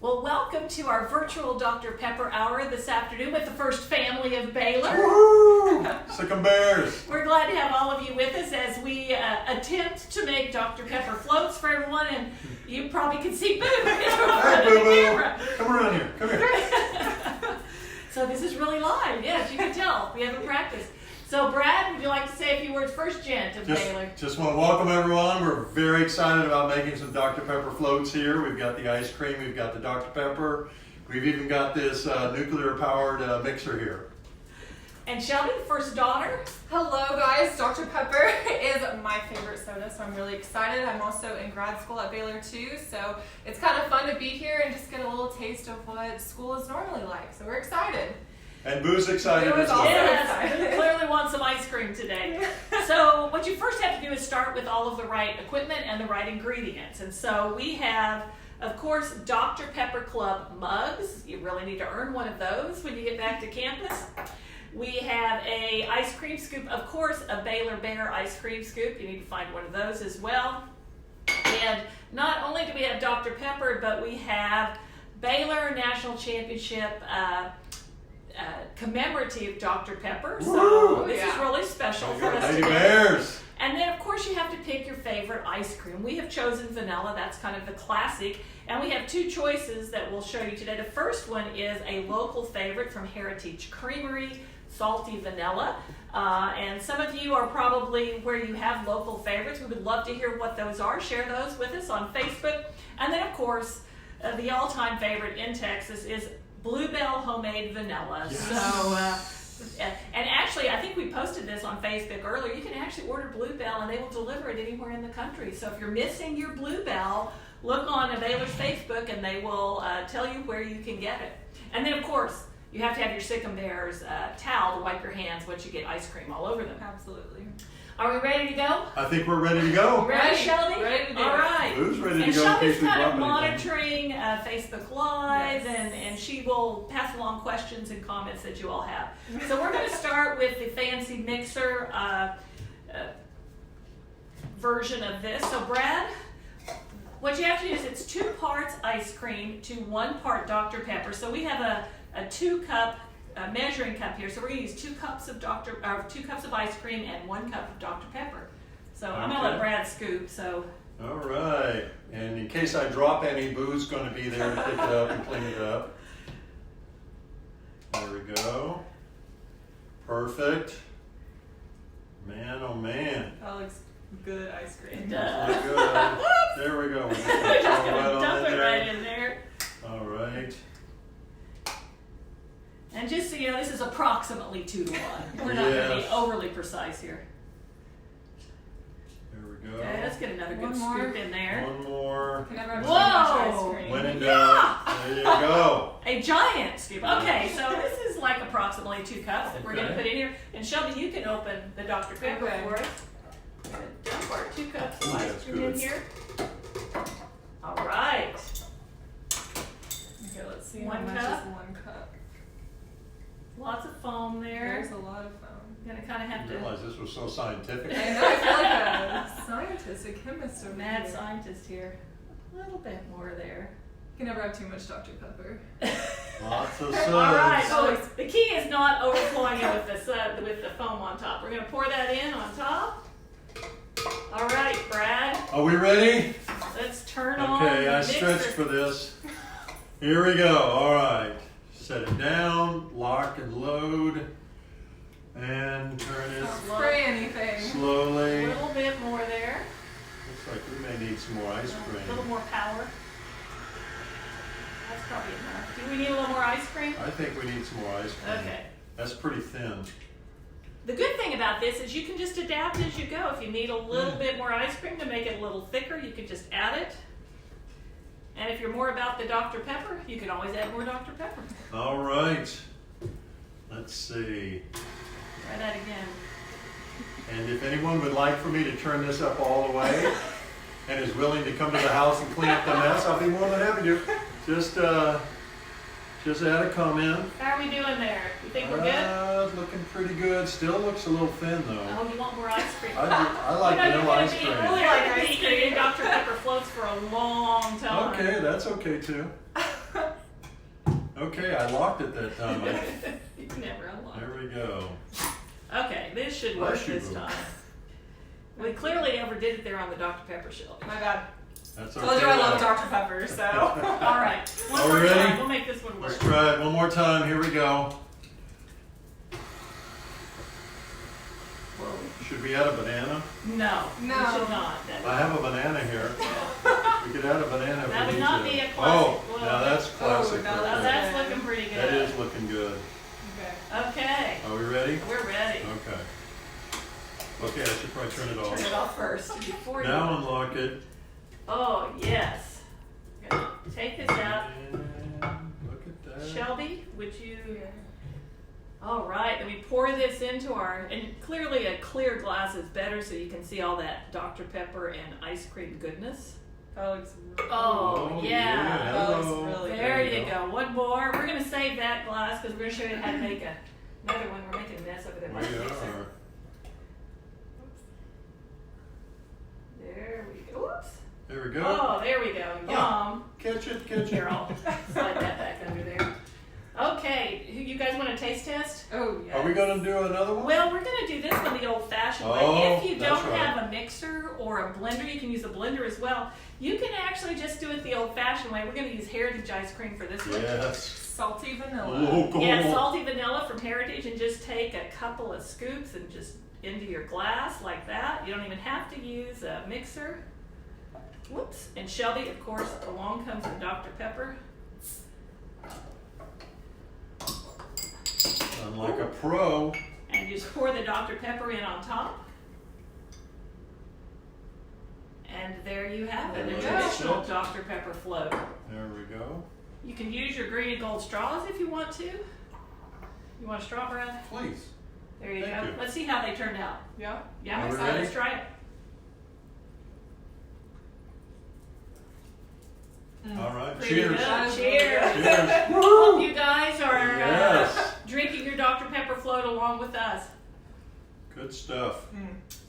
Well, welcome to our virtual Dr. Pepper Hour this afternoon with the First Family of Baylor. Woohoo! Sick 'em Bears. We're glad to have all of you with us as we attempt to make Dr. Pepper floats for everyone, and you probably can see Boo in front of the camera. Come around here. Come here. So this is really live. Yes, you can tell. We haven't practiced. So Brad, would you like to say a few words first, Gent of Baylor? Just want to welcome everyone. We're very excited about making some Dr. Pepper floats here. We've got the ice cream. We've got the Dr. Pepper. We've even got this nuclear-powered mixer here. And Shelby, the first daughter. Hello guys, Dr. Pepper is my favorite soda, so I'm really excited. I'm also in grad school at Baylor too, so it's kind of fun to be here and just get a little taste of what school is normally like. So we're excited. And Boo's excited as well. Yes, Boo clearly wants some ice cream today. So what you first have to do is start with all of the right equipment and the right ingredients. And so we have, of course, Dr. Pepper Club mugs. You really need to earn one of those when you get back to campus. We have a ice cream scoop, of course, a Baylor Bear ice cream scoop. You need to find one of those as well. And not only do we have Dr. Pepper, but we have Baylor National Championship commemorative Dr. Pepper. So this is really special for us Lady today. Bears. And then, of course, you have to pick your favorite ice cream. We have chosen vanilla. That's kind of the classic. And we have two choices that we'll show you today. The first one is a local favorite from Heritage Creamery, salty vanilla. And some of you are probably where you have local favorites. We would love to hear what those are. Share those with us on Facebook. And then, of course, the all-time favorite in Texas is Bluebell homemade vanilla. Yes. So, and actually, I think we posted this on Facebook earlier. You can actually order Bluebell, and they will deliver it anywhere in the country. So if you're missing your Bluebell, look on Baylor's Facebook, and they will tell you where you can get it. And then, of course, you have to have your Sick 'em Bears towel to wipe your hands once you get ice cream all over them. Absolutely. Are we ready to go? I think we're ready to go. Ready, Shelby? Ready to do All it. right. Boo's ready to And go in Shelby's case we kind of drop anything. monitoring Facebook Live, Yes. and she will pass along questions and comments that you all have. So we're going to start with the fancy mixer version of this. So Brad, what you have to do is it's 2 parts ice cream to 1 part Dr. Pepper. So we have a 2-cup measuring cup here. So we're going to use 2 cups of 2 cups of ice cream and 1 cup of Dr. Pepper. So I'm going to let Brad scoop. So. All right. And in case I drop any, Boo's going to be there to pick it up and clean it up. There we go. Perfect. Man, oh man. That looks good ice cream. It does. Look good. There we go. We're just We're gonna just throw going that to on dump in it there. right in there. All right. And just so you know, this is approximately 2 to 1. We're not going to be Yes. overly precise here. There we go. Okay, let's get another good One more. scoop in there. One more. Can never have too Whoa! much ice cream. When in doubt. There you go. A giant scoop. Okay, so this is like approximately 2 cups that we're going to Okay. put in here. And Shelby, you can open the Dr. Pepper Okay. for us. We're going to dump our 2 cups of Ooh, ice that's cream in good. here. All right. Okay, let's see 1 how much cup. is 1 cup. Lots of foam there. There's a lot of foam. Going to kind of I have didn't to. realize this was so scientific. I know, I feel like a scientist, a chemist over Mad here. scientist here. A little bit more there. You can never have too much Dr. Pepper. Lots of All right. suds. So the key is not overflowing it with the foam on top. We're going to pour that in on top. All right, Brad. Are we ready? Let's turn on Okay, the I mixer. stretched for this. Here we go. All right. Set it down, lock and load, and turn it Don't spray anything. A slowly. little bit more there. Looks like we may need some more ice A little cream. more power. That's probably enough. Do we need a little more ice cream? I think we need some more ice cream. Okay. That's pretty thin. The good thing about this is you can just adapt as you go. If you need a little bit more ice cream to make it a little thicker, you can just add it. And if you're more about the Dr. Pepper, you can always add more Dr. Pepper. All right. Let's see. Try that again. And if anyone would like for me to turn this up all the way and is willing to come to the house and clean up the mess, I'll be more than happy to. Just add a comment. How are we doing there? You think we're good? Looking pretty good. Still looks a little thin though. Oh, you want more ice cream? I like vanilla ice cream. You're really like ice cream. Dr. Pepper floats for a long time. Okay, that's okay too. Okay, I locked it that time. You never unlock. There we go. Okay, this should work Bless you, this boo. time. We clearly overdid it there on the Dr. Pepper Shelby. My bad. That's okay. Told you I love Dr. Pepper, so. All right, one Are we more ready? time. We'll make this one work. Let's try it one more time. Here we go. Should we add a banana? No, we No. should not. I have a banana here. We could add a banana if That we would need not to. be a classic. Oh, Well, now that's classic. now right Now there. that's looking pretty good. That is looking good. Okay. Okay, Are we ready? we're ready. Okay. Okay, I should probably turn it Turn off. it off first before Now you. unlock it. Oh, yes. Gonna take this out. And look at that. Shelby, would you? All right, then we pour this into our, and clearly a clear glass is better so you can see all that Dr. Pepper and ice cream goodness. That looks really Oh, yeah. That looks Hello. really There good. you go. One more. We're going to save that glass because we're going to show you how to make another one. We're making a mess over there. We are. There we go. Whoops. There we go. Oh, there we go. Yum. Catch it, catch Here, it. I'll slide that back under there. Okay, you guys want a taste test? Oh, yes. Are we going to do another one? Well, we're going to do this one the old-fashioned way. Oh, If you that's don't right. have a mixer or a blender, you can use a blender as well. You can actually just do it the old-fashioned way. We're going to use Heritage ice cream for this one. Yes. Salty vanilla. Local. Yeah, salty vanilla from Heritage, and just take a couple of scoops and just into your glass like that. You don't even have to use a mixer. Whoops. And Shelby, of course, along comes the Dr. Pepper. Unlike a pro. And you just pour the Dr. Pepper in on top. And there you have it, a There we go. traditional Dr. Pepper float. There we go. You can use your green and gold straws if you want to. You want a straw, Brad? Please. There you Thank go. you. Let's see how they turned out. Yeah. Yeah, Are I'm we excited. ready? Let's try it. All right. Pretty Cheers. good. Cheers. Cheers. Hope you guys are Yes. drinking your Dr. Pepper float along with us. Good stuff.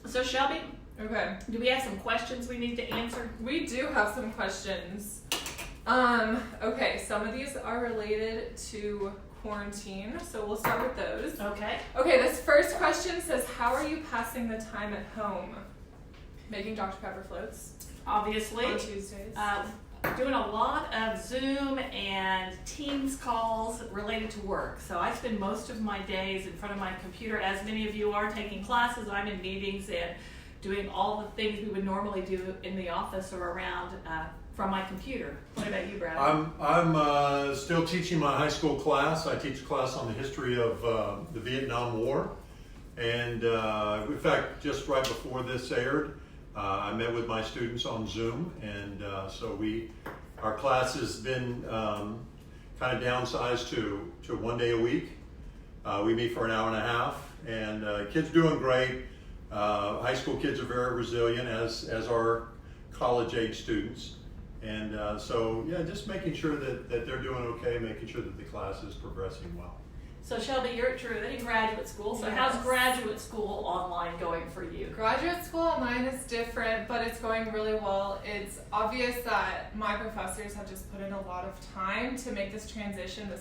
So Shelby, Okay. do we have some questions we need to answer? We do have some questions. Okay, some of these are related to quarantine, so we'll start with those. Okay. Okay, this first question says, how are you passing the time at home? Making Dr. Pepper floats Obviously, on Tuesdays. doing a lot of Zoom and Teams calls related to work. So I spend most of my days in front of my computer, as many of you are, taking classes. I'm in meetings and doing all the things we would normally do in the office or around from my computer. What about you, Brad? I'm still teaching my high school class. I teach a class on the history of the Vietnam War. And in fact, just right before this aired, I met with my students on Zoom, and so our class has been kind of downsized to 1 day a week. We meet for an hour and a half, and kids doing great. High school kids are very resilient, as are college-age students, and so yeah, just making sure that they're doing okay, making sure that the class is progressing well. So Shelby, you're at Truett in graduate school. So how's Yes. graduate school online going for you? Graduate school online is different, but it's going really well. It's obvious that my professors have just put in a lot of time to make this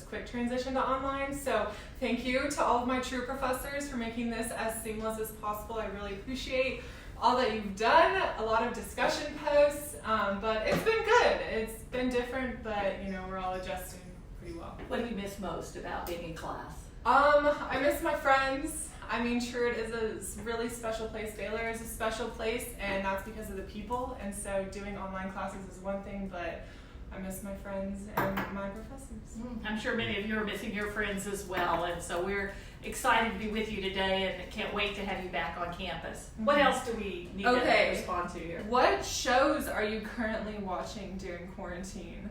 quick transition to online. So thank you to all of my true professors for making this as seamless as possible. I really appreciate all that you've done, a lot of discussion posts, but it's been good. It's been different, but we're all adjusting pretty well. What do you miss most about being in class? I miss my friends. I mean, Truett is a really special place. Baylor is a special place, and that's because of the people. And so doing online classes is one thing, but I miss my friends and my professors. I'm sure many of you are missing your friends as well, and so we're excited to be with you today and can't wait to have you back on campus. What Mhm. else do we need Okay. to respond to here? What shows are you currently watching during quarantine?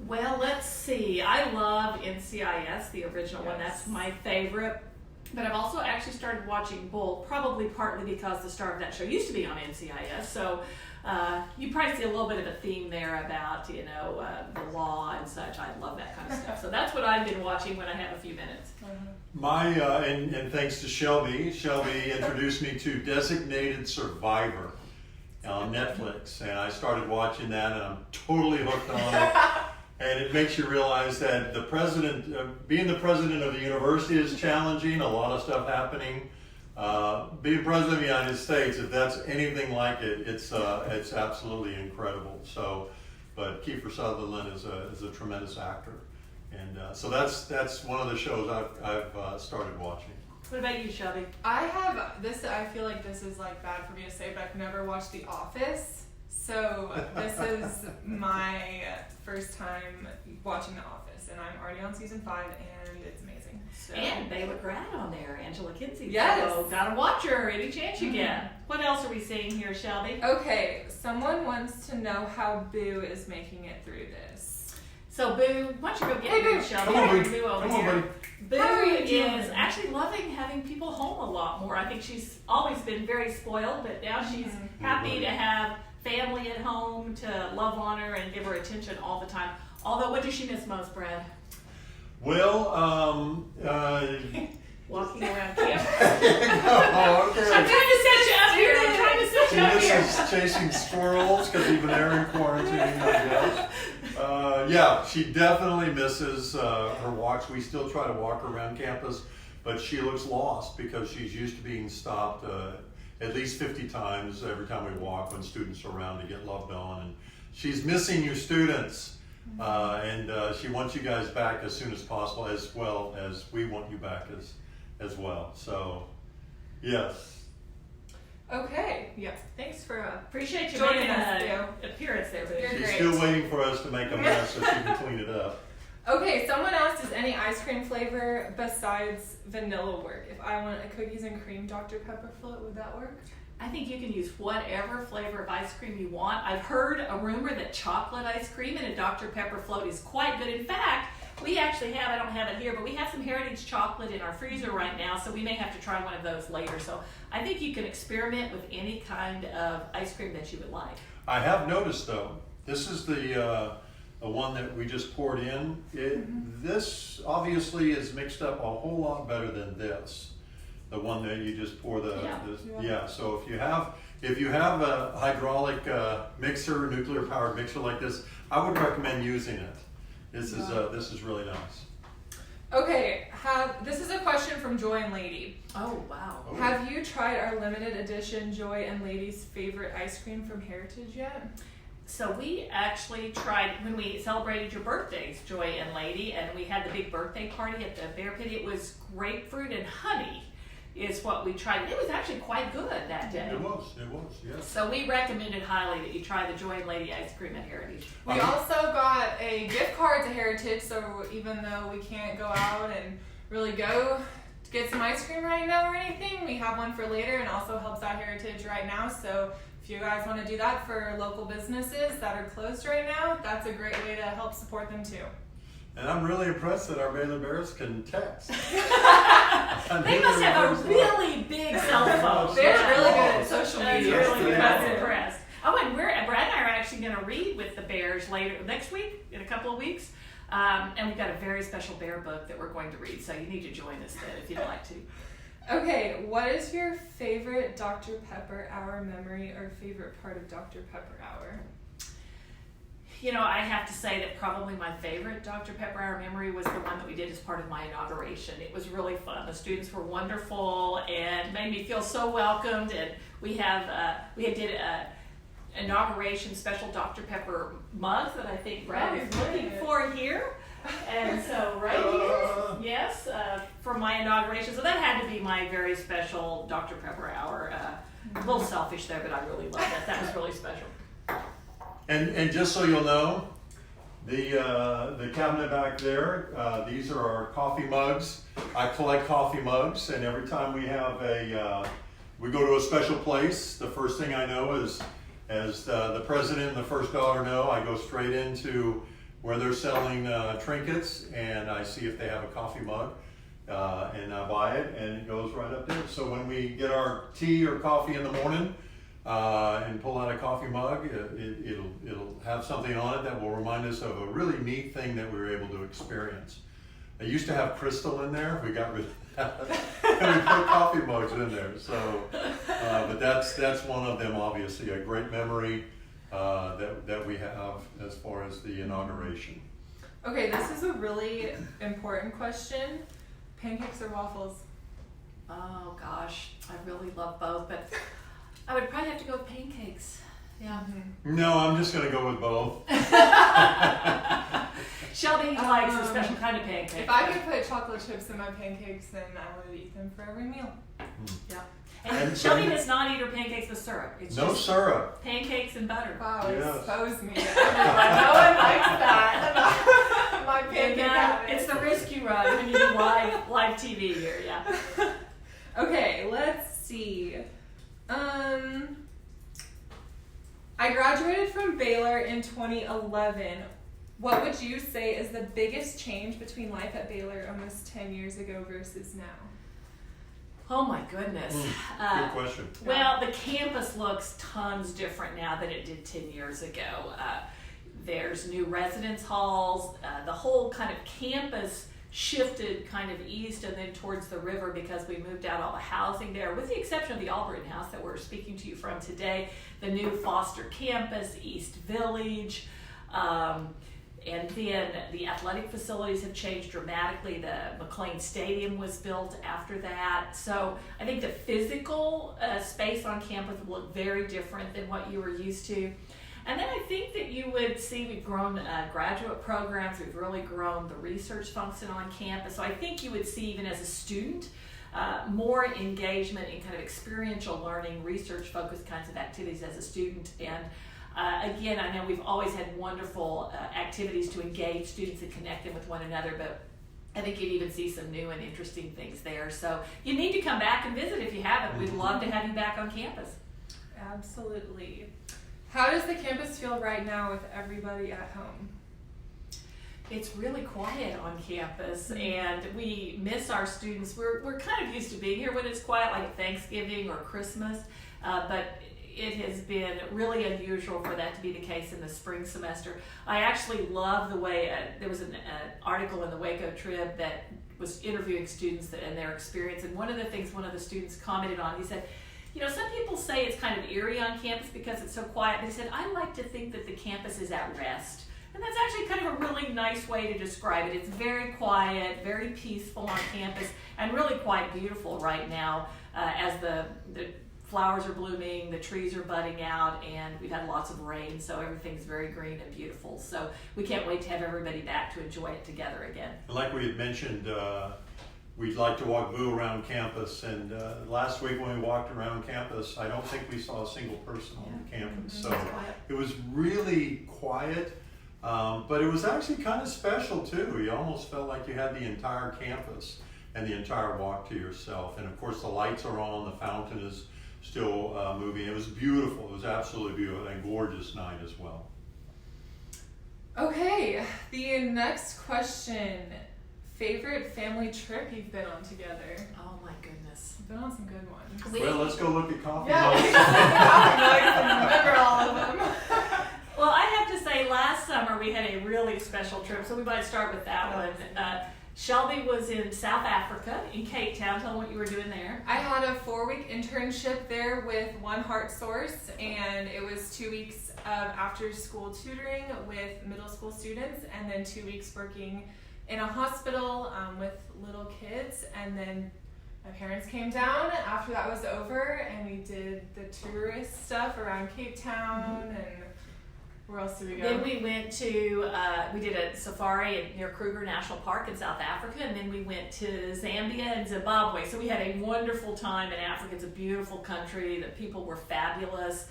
Well, let's see. I love NCIS, the original one. Yes. That's my favorite. But I've also actually started watching Bull, probably partly because the star of that show used to be on NCIS. So you probably see a little bit of a theme there about, the law and such. I love that kind of stuff. So that's what I've been watching when I have a few minutes. And thanks to Shelby introduced me to Designated Survivor on Netflix, and I started watching that, and I'm totally hooked on it. And it makes you realize that the president, being the president of the university is challenging, a lot of stuff happening. Being president of the United States, if that's anything like it, it's absolutely incredible. So, but Kiefer Sutherland is a tremendous actor. And so that's one of the shows I've started watching. What about you, Shelby? I have this. I feel like this is like bad for me to say, but I've never watched The Office. So this is my first time watching The Office, and I'm already on season 5, and it's amazing. So. And Baylor grad on there, Angela Kinsey. Yes. So gotta watch her any chance you get. What else are we seeing here, Shelby? Okay, someone wants to know how Boo is making it through this. So Boo, why don't you go get Boo, Shelby? Come on, Boo over Come on, here. buddy. Boo How are you doing? is actually loving having people home a lot more. I think she's always been very spoiled, but now she's happy to have family at home to love on her and give her attention all the time. Although, what does she miss most, Brad? Well, Walking around camp. oh, okay. I'm trying to set you up here. I'm trying to set She you up here. misses chasing squirrels because even they're in quarantine, I guess. Yeah, she definitely misses her walks. We still try to walk her around campus, but she looks lost because she's used to being stopped at least 50 times every time we walk when students are around to get loved on. And she's missing you students. And she wants you guys back as soon as possible, as well as we want you back as well. So, yes. Okay, yeah. Thanks for Appreciate you joining making us, an appearance there, Boo. You're She's great. still waiting for us to make a mess so she can clean it up. Okay, someone asked, does any ice cream flavor besides vanilla work? If I want a cookies and cream Dr. Pepper float, would that work? I think you can use whatever flavor of ice cream you want. I've heard a rumor that chocolate ice cream in a Dr. Pepper float is quite good. In fact, we actually have, I don't have it here, but we have some Heritage chocolate in our freezer right now, so we may have to try one of those later. So I think you can experiment with any kind of ice cream that you would like. I have noticed though, this is the one that we just poured in. This obviously is mixed up a whole lot better than this. The one that you just pour Yeah. So if you have a hydraulic mixer, nuclear powered mixer like this, I would recommend using it. This is really nice. Okay, this is a question from Joy and Lady. Oh, wow. Oh. Have you tried our limited edition Joy and Lady's favorite ice cream from Heritage yet? So we actually tried, when we celebrated your birthdays, Joy and Lady, and we had the big birthday party at the Bear Pit, it was grapefruit and honey is what we tried. It was actually quite good that day. It was, yes. So we recommend it highly that you try the Joy and Lady ice cream at Heritage. We also got a gift card to Heritage, so even though we can't go out and really go to get some ice cream right now or anything, we have one for later, and also helps out Heritage right now. So if you guys want to do that for local businesses that are closed right now, that's a great way to help support them too. And I'm really impressed that our Baylor Bears can text. They must have a really big cell phone. They're Yeah. really good at social That's media. really good. Yeah. I'm impressed. Oh, and Brad and I are actually going to read with the Bears later next week, in a couple of weeks. And we've got a very special bear book that we're going to read, so you need to join us then if you'd like to. Okay, what is your favorite Dr. Pepper Hour memory or favorite part of Dr. Pepper Hour? You know, I have to say that probably my favorite Dr. Pepper Hour memory was the one that we did as part of my inauguration. It was really fun. The students were wonderful and made me feel so welcomed. And we did a inauguration special Dr. Pepper mug that I think Brad is looking for here. And so right here, yes, for my inauguration. So that had to be my very special Dr. Pepper Hour. A little selfish there, but I really loved that. That was really special. And just so you'll know, the cabinet back there, these are our coffee mugs. I collect coffee mugs, and every time we have we go to a special place, the first thing I know is, as the president and the first daughter know, I go straight into where they're selling trinkets, and I see if they have a coffee mug, and I buy it, and it goes right up there. So when we get our tea or coffee in the morning, and pull out a coffee mug, it'll have something on it that will remind us of a really neat thing that we were able to experience. They used to have crystal in there. We got rid of that. And we put coffee mugs in there. So, but that's one of them. Obviously, a great memory that we have as far as the inauguration. Okay, this is a really important question. Pancakes or waffles? Oh gosh, I really love both, but I would probably have to go with pancakes. Yeah. No, I'm just going to go with both. Shelby likes a special kind of pancake. If I could put chocolate chips in my pancakes, then I would eat them for every meal. Yeah. And Shelby does not eat her pancakes with syrup. It's No just syrup. pancakes and butter. Wow, Yes. expose me to everyone. No one likes that. My pancake habit. It's the risk you run when you do live TV here, yeah. Okay, let's see. I graduated from Baylor in 2011. What would you say is the biggest change between life at Baylor almost 10 years ago versus now? Oh my goodness. Good question. Well, the campus looks tons different now than it did 10 years ago. There's new residence halls. The whole kind of campus shifted kind of east and then towards the river because we moved out all the housing there, with the exception of the Albright House that we're speaking to you from today, the new Foster campus, East Village, and then the athletic facilities have changed dramatically. The McLean Stadium was built after that. So I think the physical space on campus will look very different than what you were used to. And then I think that you would see we've grown graduate programs. We've really grown the research function on campus. So I think you would see, even as a student, more engagement in kind of experiential learning, research-focused kinds of activities as a student. And again, I know we've always had wonderful activities to engage students and connect them with one another, but I think you'd even see some new and interesting things there. So you need to come back and visit if you haven't. We'd love to have you back on campus. Absolutely. How does the campus feel right now with everybody at home? It's really quiet on campus, and we miss our students. We're kind of used to being here when it's quiet, like Thanksgiving or Christmas, but it has been really unusual for that to be the case in the spring semester. I actually love the way, there was an article in the Waco Trib that was interviewing students and their experience, and one of the things one of the students commented on, he said, you know, some people say it's kind of eerie on campus because it's so quiet, but he said, I like to think that the campus is at rest. And that's actually kind of a really nice way to describe it. It's very quiet, very peaceful on campus, and really quite beautiful right now as the flowers are blooming, the trees are budding out, and we've had lots of rain, so everything's very green and beautiful. So we can't wait to have everybody back to enjoy it together again. Like we had mentioned, we'd like to walk Boo around campus, and last week when we walked around campus, I don't think we saw a single person on the campus. So it was really quiet, but it was actually kind of special too. You almost felt like you had the entire campus and the entire walk to yourself. And of course the lights are on, the fountain is still moving. It was beautiful. It was absolutely beautiful, and a gorgeous night as well. Okay, the next question. Favorite family trip you've been on together? Oh my goodness. I've been on some good ones. Well, let's go look at coffee Yeah, mugs. we just looked at coffee mugs and remember all of them. Well, I have to say, last summer we had a really special trip, so we might start with that one. Shelby was in South Africa, in Cape Town. Tell them what you were doing there. I had a 4-week internship there with One Heart Source, and it was 2 weeks of after-school tutoring with middle school students, and then 2 weeks working in a hospital with little kids. And then my parents came down after that was over, and we did the tourist stuff around Cape Town, and where else did we go? Then we went to, we did a safari near Kruger National Park in South Africa, and then we went to Zambia and Zimbabwe. So we had a wonderful time in Africa. It's a beautiful country. The people were fabulous.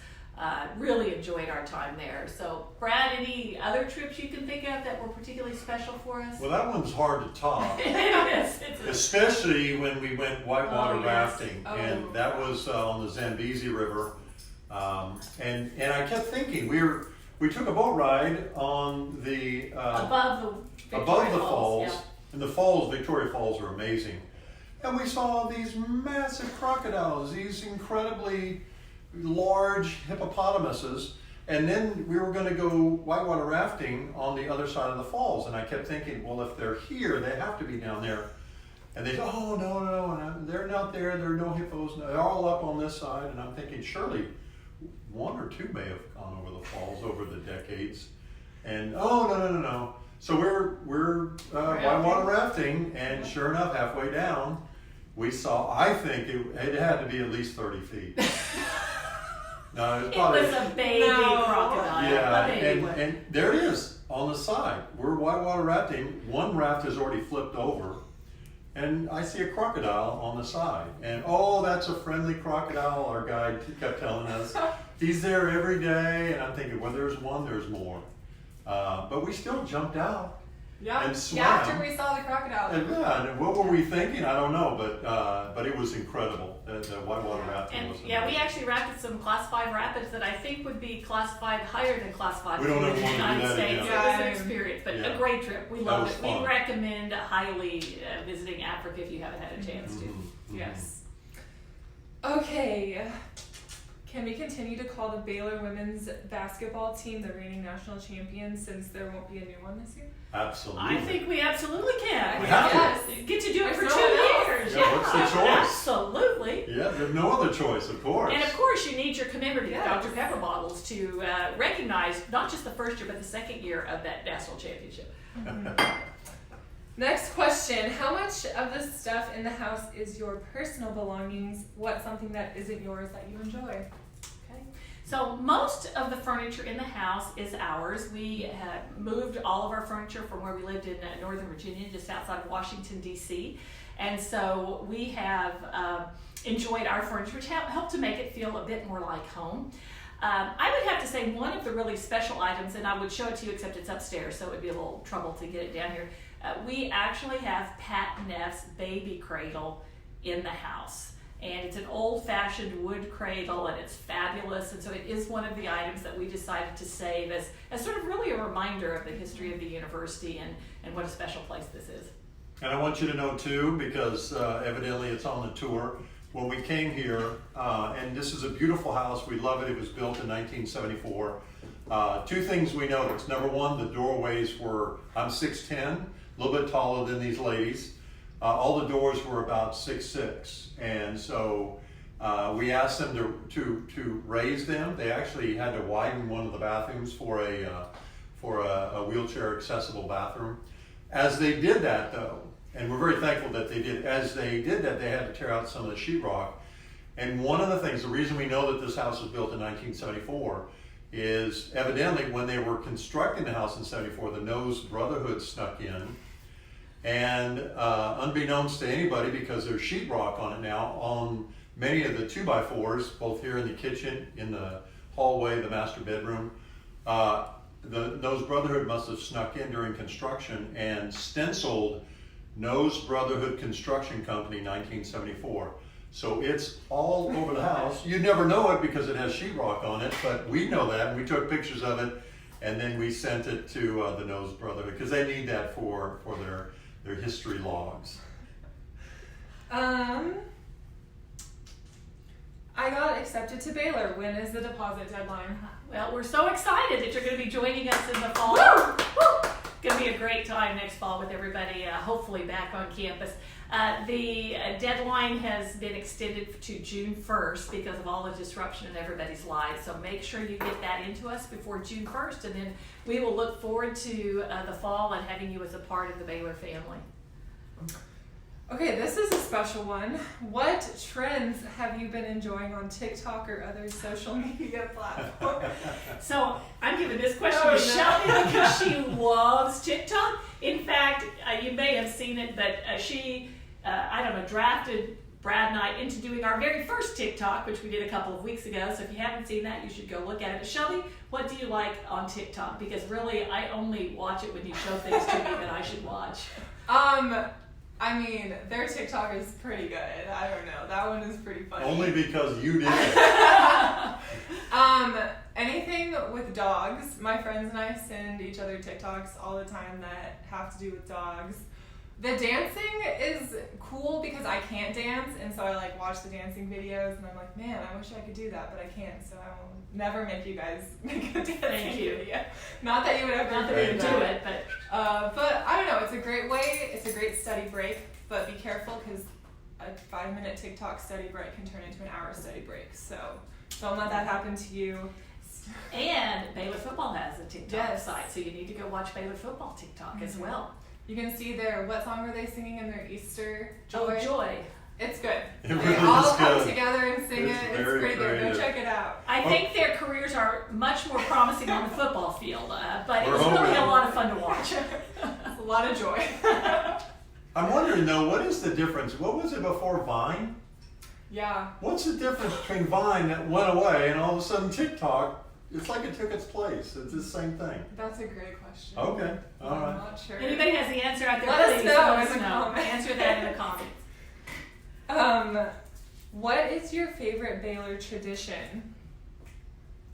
Really enjoyed our time there. So, Brad, any other trips you can think of that were particularly special for us? Well, that one's hard to top. It is. Especially when we went whitewater yes. rafting, Oh. and that was on the Zambezi River. And I kept thinking, we took a boat ride on the above the falls, yeah. and the falls, Victoria Falls, are amazing. And we saw these massive crocodiles, these incredibly large hippopotamuses, and then we were going to go whitewater rafting on the other side of the falls. And I kept thinking, well, if they're here, they have to be down there. And they said, oh, no, and they're not there. There are no hippos. They're all up on this side. And I'm thinking, surely one or two may have gone over the falls over the decades. And oh, no. So we're whitewater rafting, and sure enough, halfway down, we saw. I think it had to be at least 30 feet. No, It was a baby crocodile. Yeah, a baby one. and there it is on the side. We're whitewater rafting. One raft has already flipped over, and I see a crocodile on the side. And oh, that's a friendly crocodile. Our guide kept telling us he's there every day. And I'm thinking, well, there's one, there's more. But we still jumped out. Yeah. And swam. Yeah, after we saw the crocodile. And what were we thinking? I don't know, but it was incredible. The whitewater rafting And was yeah, we amazing. actually rafted some Class 5 rapids that I think would be classified higher than Class 5 We don't in ever the want to do United that States. again. It was an Yeah. experience, but Yeah. a great trip. We That loved was it. fun. We recommend highly visiting Africa if you haven't had a chance to. Mhm. Yes. Okay. Can we continue to call the Baylor women's basketball team the reigning national champions since there won't be a new one this year? Absolutely. I think we absolutely can. We have to. Yes. Get to do it for There's 2 no one else. years. Yeah, what's the choice? Absolutely. Yeah, there's no other choice, of course. And of course, you need your commemorative Yes. Dr. Pepper bottles to recognize not just the first year, but the second year of that national championship. Next question. How much of the stuff in the house is your personal belongings? What's something that isn't yours that you enjoy? Okay. So most of the furniture in the house is ours. We have moved all of our furniture from where we lived in Northern Virginia, just outside of Washington, D.C. And so we have enjoyed our furniture, which helped to make it feel a bit more like home. I would have to say one of the really special items, and I would show it to you, except it's upstairs, so it would be a little trouble to get it down here. We actually have Pat Neff's baby cradle in the house. And it's an old-fashioned wood cradle, and it's fabulous. And so it is one of the items that we decided to save as sort of really a reminder of the history of the university and what a special place this is. And I want you to know too, because evidently it's on the tour, when we came here, and this is a beautiful house, we love it, it was built in 1974. Two things we noticed. Number one, the doorways were, I'm 6'10", a little bit taller than these ladies. All the doors were about 6'6", and so we asked them to raise them. They actually had to widen one of the bathrooms for a wheelchair accessible bathroom. As they did that though, and we're very thankful that they did, as they did that, they had to tear out some of the sheetrock. And one of the things, the reason we know that this house was built in 1974 is evidently when they were constructing the house in 74, the Nose Brotherhood snuck in. And unbeknownst to anybody, because there's sheetrock on it now, on many of the 2x4s, both here in the kitchen, in the hallway, the master bedroom, the Nose Brotherhood must have snuck in during construction and stenciled Nose Brotherhood Construction Company 1974. So it's all over the house. You never know it because it has sheetrock on it, but we know that, and we took pictures of it, and then we sent it to the Nose Brotherhood because they need that for their history logs. I got accepted to Baylor. When is the deposit deadline? Well, we're so excited that you're going to be joining us in the fall. Going to be a great time next fall with everybody, hopefully back on campus. The deadline has been extended to June 1st because of all the disruption in everybody's lives. So make sure you get that into us before June 1st, and then we will look forward to the fall and having you as a part of the Baylor family. Okay, this is a special one. What trends have you been enjoying on TikTok or other social media platforms? So I'm giving this question Oh, to no. Shelby because she loves TikTok. In fact, you may have seen it, but she, drafted Brad and I into doing our very first TikTok, which we did a couple of weeks ago. So if you haven't seen that, you should go look at it. But Shelby, what do you like on TikTok? Because really, I only watch it when you show things to me that I should watch. I mean, their TikTok is pretty good. I don't know. That one is pretty funny. Only because you did it. Anything with dogs. My friends and I send each other TikToks all the time that have to do with dogs. The dancing is cool because I can't dance, and so I watch the dancing videos, and I'm like, man, I wish I could do that, but I can't, so I will never make you guys make a dancing video. Not that you would ever Not that we would do it, but but I don't know, it's a great way, it's a great study break, but be careful because a 5-minute TikTok study break can turn into an hour study break, so don't let that happen to you. And Baylor football has a TikTok Yes. site, so you need to go watch Baylor football TikTok as well. You can see what song were they singing in their Easter Oh, Joy? joy. It's good. It They really all is come good. together and sing It's it. It's very great there. Go creative. check it out. I think their careers are much more promising on the football field, but it We're was really hoping. a lot of fun to watch. It's a lot of joy. I'm wondering though, what is the difference? What was it before Vine? Yeah. What's the difference between Vine that went away and all of a sudden TikTok? It's like it took its place. It's the same thing. That's a great question. Okay, all I'm right. not sure. Anybody has the answer out there? Let us please know let us in the know. comments. Answer that in the comments. What is your favorite Baylor tradition?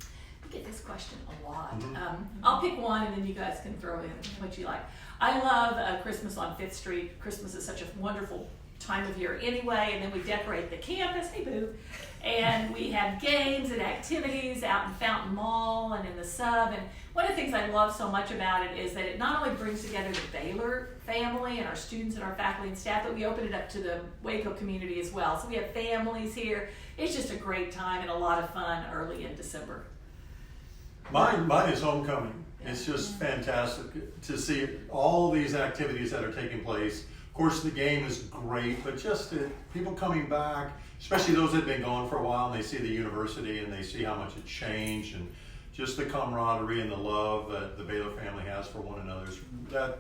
I get this question a lot. Mhm. I'll pick one and then you guys can throw in what you like. I love Christmas on 5th Street. Christmas is such a wonderful time of year anyway, and then we decorate the campus, hey boo, and we have games and activities out in Fountain Mall and in the sub. And one of the things I love so much about it is that it not only brings together the Baylor family and our students and our faculty and staff, but we open it up to the Waco community as well. So we have families here. It's just a great time and a lot of fun early in December. Mine is homecoming. It's just fantastic to see all these activities that are taking place. Of course, the game is great, but just people coming back, especially those that have been gone for a while, and they see the university and they see how much it changed, and just the camaraderie and the love that the Baylor family has for one another.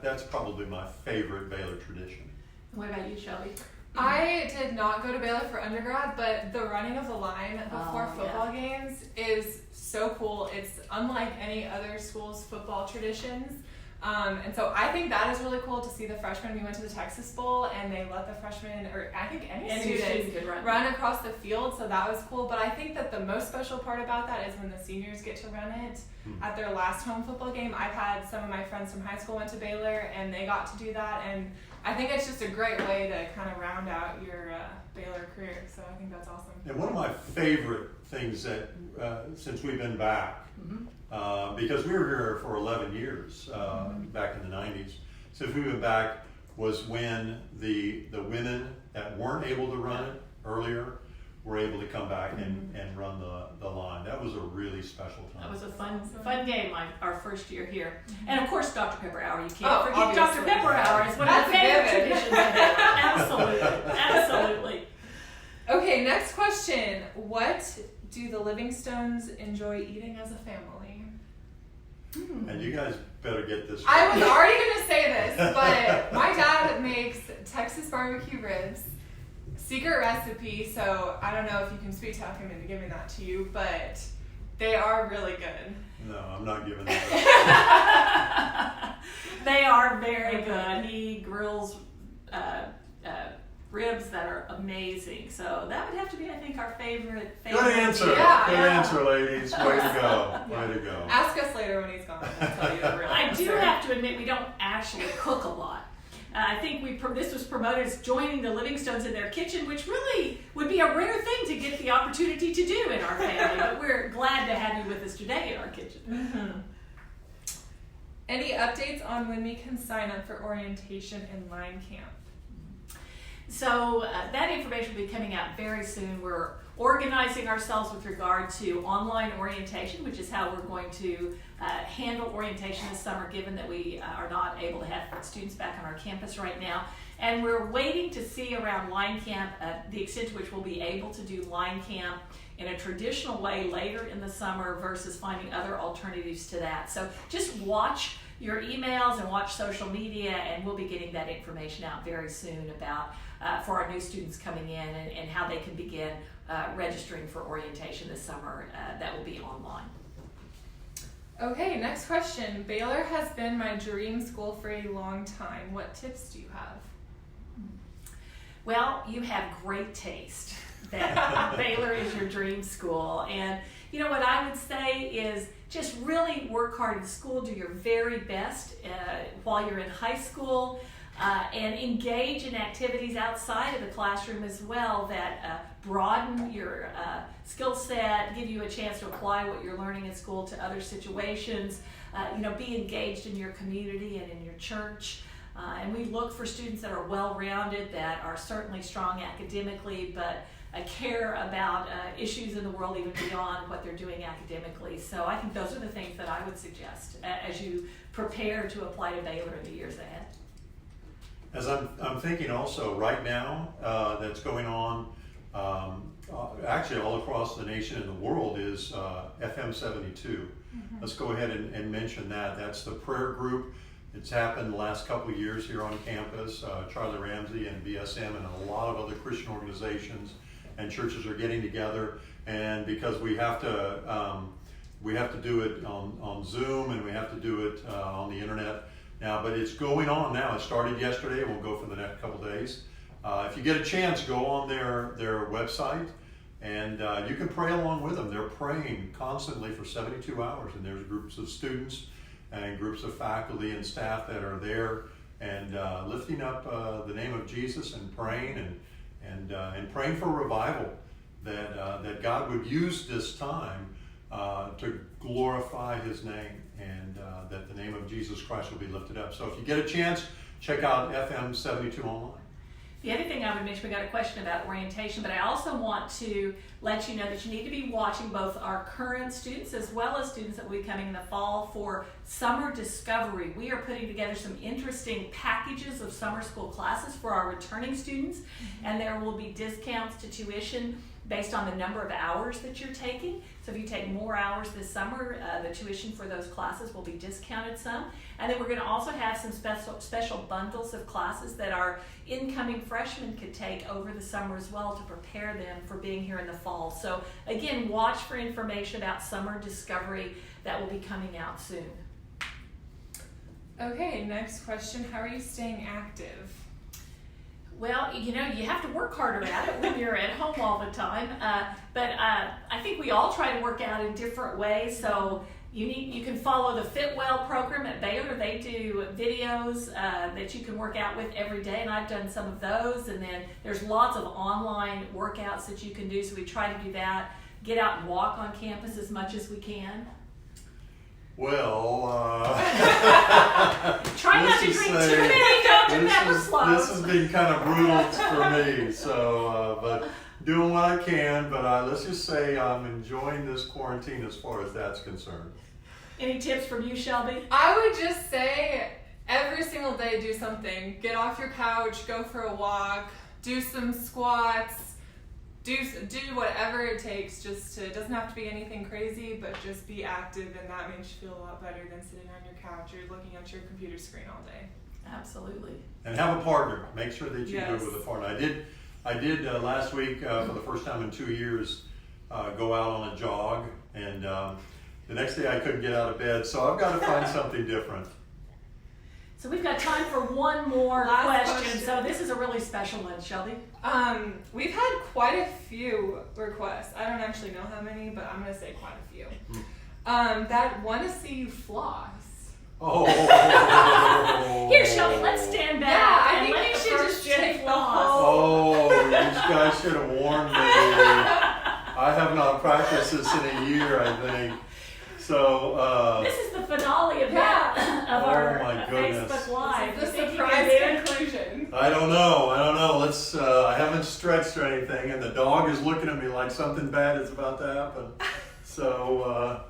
That's probably my favorite Baylor tradition. What about you, Shelby? I did not go to Baylor for undergrad, but the running of the line before football games is so cool. It's unlike any other school's football traditions. And so I think that is really cool to see the freshmen. We went to the Texas Bowl and they let the freshmen, or I think any students, could run across the field, so that was cool. But I think that the most special part about that is when the seniors get to run it at their last home football game. I've had some of my friends from high school went to Baylor and they got to do that, and I think it's just a great way to kind of round out your Baylor career. So I think that's awesome. And one of my favorite things that, since we've been back, because we were here for 11 years back in the 90s, since we've been back, was when the women that weren't able to run it earlier were able to come back and run the line. That was a really special time. That was a fun game, our first year here. And of course, Dr. Pepper Hour. You can't forget obviously. Dr. Pepper Hour. It's one That's of a the favorite given. traditions of it. Absolutely. Absolutely. Okay, next question. What do the Livingstones enjoy eating as a family? And you guys better get this I right. was already going to say this, but my dad makes Texas barbecue ribs. Secret recipe, so I don't know if you can sweet talk him into giving that to you, but they are really good. No, I'm not giving that. They are very good. He grills ribs that are amazing. So that would have to be, I think, our favorite. Good answer. Yeah, Good yeah. answer, ladies. Way to go. Way to go. Ask us later when he's gone. I'll tell you the real I do answer. have to admit, we don't actually cook a lot. I think this was promoted as joining the Livingstones in their kitchen, which really would be a rare thing to get the opportunity to do in our family. But we're glad to have you with us today in our kitchen. Any updates on when we can sign up for orientation and line camp? So that information will be coming out very soon. We're organizing ourselves with regard to online orientation, which is how we're going to handle orientation this summer, given that we are not able to have students back on our campus right now. And we're waiting to see around line camp the extent to which we'll be able to do line camp in a traditional way later in the summer versus finding other alternatives to that. So just watch your emails and watch social media, and we'll be getting that information out very soon about for our new students coming in and how they can begin registering for orientation this summer. That will be online. Okay, next question. Baylor has been my dream school for a long time. What tips do you have? Well, you have great taste that Baylor is your dream school. And you know what I would say is just really work hard in school, do your very best while you're in high school, and engage in activities outside of the classroom as well that broaden your skill set, give you a chance to apply what you're learning in school to other situations. Be engaged in your community and in your church. And we look for students that are well-rounded, that are certainly strong academically, but care about issues in the world even beyond what they're doing academically. So I think those are the things that I would suggest as you prepare to apply to Baylor in the years ahead. As I'm thinking also right now that's going on actually all across the nation and the world is FM 72. Let's go ahead and mention that. That's the prayer group. It's happened the last couple of years here on campus. Charlie Ramsey and BSM and a lot of other Christian organizations and churches are getting together, and because we have to do it on Zoom, and we have to do it on the internet now, but it's going on now. It started yesterday. It will go for the next couple of days. If you get a chance, go on their website, and you can pray along with them. They're praying constantly for 72 hours, and there's groups of students and groups of faculty and staff that are there and lifting up the name of Jesus and praying and praying for revival, that God would use this time to glorify His name, and that the name of Jesus Christ will be lifted up. So if you get a chance, check out FM 72 online. The other thing I would mention, we got a question about orientation, but I also want to let you know that you need to be watching both our current students as well as students that will be coming in the fall for Summer Discovery. We are putting together some interesting packages of summer school classes for our returning students, and there will be discounts to tuition based on the number of hours that you're taking. So if you take more hours this summer, the tuition for those classes will be discounted some. And then we're going to also have some special bundles of classes that our incoming freshmen could take over the summer as well to prepare them for being here in the fall. So again, watch for information about Summer Discovery that will be coming out soon. Okay, next question. How are you staying active? Well, you know, you have to work harder at it when you're at home all the time. But I think we all try to work out in different ways. So you can follow the Fit Well program at Baylor. They do videos that you can work out with every day, and I've done some of those. And then there's lots of online workouts that you can do. So we try to do that. Get out and walk on campus as much as we can. Well, try not to drink too many Dr. Pepper Slows. This has been kind of brutal for me, so, but doing what I can, but let's just say I'm enjoying this quarantine as far as that's concerned. Any tips from you, Shelby? I would just say every single day do something. Get off your couch, go for a walk, do some squats, do whatever it takes. It doesn't have to be anything crazy, but just be active, and that makes you feel a lot better than sitting on your couch or looking at your computer screen all day. Absolutely. And have a partner. Make sure that you Yes. do it with a partner. I did last week for the first time in 2 years go out on a jog, and the next day I couldn't get out of bed, so I've got to find something different. So we've got time for one more Last question. So this is a really special one, Shelby. We've had quite a few requests. I don't actually know how many, but I'm going to say quite a few. That want to see you floss. Oh. Here, Shelby, let's stand back. Yeah, I and think let we the should first just Jen take the floss. Oh, you guys should have warned me. I have not practiced this in a year, I think. So, This is the finale of our my goodness. Facebook Live. This is You the think you surprise can do it? conclusion. I don't know. Let's, I haven't stretched or anything, and the dog is looking at me like something bad is about to happen. So,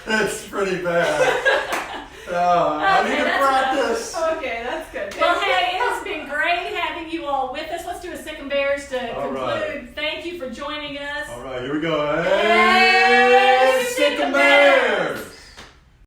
it's pretty bad. I need to practice. Okay, that's good. Well, hey, it has been great having you all with us. Let's do a Sick and Bears to All conclude. right. Thank you for joining us. All right, here we go. Hey!